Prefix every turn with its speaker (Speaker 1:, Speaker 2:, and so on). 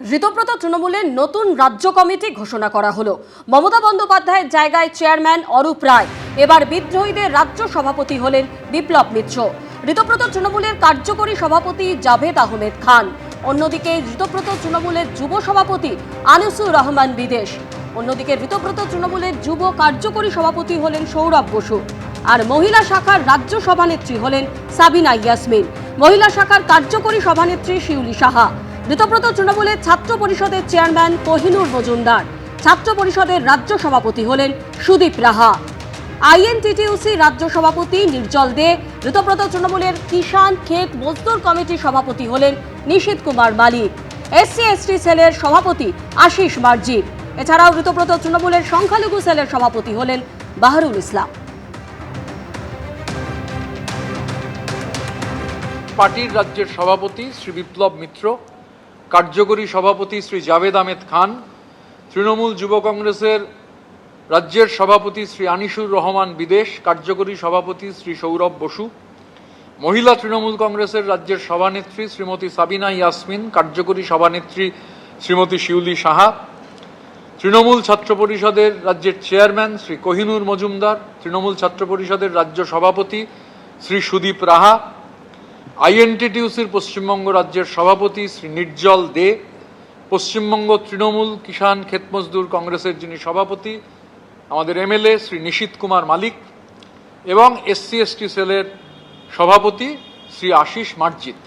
Speaker 1: ঋতব্রত তৃণমূলের নতুন রাজ্য কমিটি ঘোষণা করা হলো। মমতা বন্দ্যোপাধ্যায়ের জায়গায় চেয়ারম্যান অরূপ রায়, এবার বিদ্রোহীদের রাজ্য সভাপতি হলেন বিপ্লব মিত্র। ঋতব্রত তৃণমূলের কার্যকরী সভাপতি জাভেদ আহমেদ খান, অন্যদিকে ঋতব্রত তৃণমূলের যুব সভাপতি আনিসুর রহমান বিদেশ। অন্যদিকে ঋতব্রত তৃণমূলের যুব কার্যকরী সভাপতি হলেন সৌরভ বসু। আর মহিলা শাখার রাজ্য সভানেত্রী হলেন সাবিনা ইয়াসমিন, মহিলা শাখার কার্যকরী সভানেত্রী শিউলি সাহা। ঋতব্রত তৃণমূলের ছাত্র পরিষদের চেয়ারম্যান কোহিনুর মজুমদার, ছাত্র পরিষদের রাজ্য সভাপতি হলেন সুদীপ রাহা। আইএনটিটিউসি রাজ্য সভাপতি নির্জল দে। ঋতব্রত তৃণমূলের কিষাণ ক্ষেত মজদুর কমিটির সভাপতি হলেন নিশীথ কুমার মালিক। SC/ST সেলের সভাপতি আশিস মার্জি। এছাড়াও ঋতব্রত তৃণমূলের সংখ্যালঘু সেলের সভাপতি হলেন বাহারুল ইসলাম।
Speaker 2: পার্টির রাজ্যের সভাপতি শ্রী বিপ্লব মিত্র, কার্যকরী সভাপতি শ্রী জাভেদ আহমেদ খান, তৃণমূল যুব কংগ্রেসের রাজ্যের সভাপতি শ্রী আনিসুর রহমান বিদেশ, কার্যকরী সভাপতি শ্রী সৌরভ বসু, মহিলা তৃণমূল কংগ্রেসের রাজ্যের সভানেত্রী শ্রীমতী সাবিনা ইয়াসমিন, কার্যকরী সভানেত্রী শ্রীমতী শিউলি সাহা, তৃণমূল ছাত্র পরিষদের রাজ্যের চেয়ারম্যান শ্রী কোহিনুর মজুমদার, তৃণমূল ছাত্র পরিষদের রাজ্য সভাপতি শ্রী সুদীপ রাহা, আইএনটিটিউসির পশ্চিমবঙ্গ রাজ্যের সভাপতি শ্রী নির্জল দে, পশ্চিমবঙ্গ তৃণমূল কিষাণ ক্ষেত মজদুর কংগ্রেসের যিনি সভাপতি আমাদের MLA শ্রী নিশীথ কুমার মালিক এবং SC/ST সেলের সভাপতি শ্রী আশিস মার্জিত।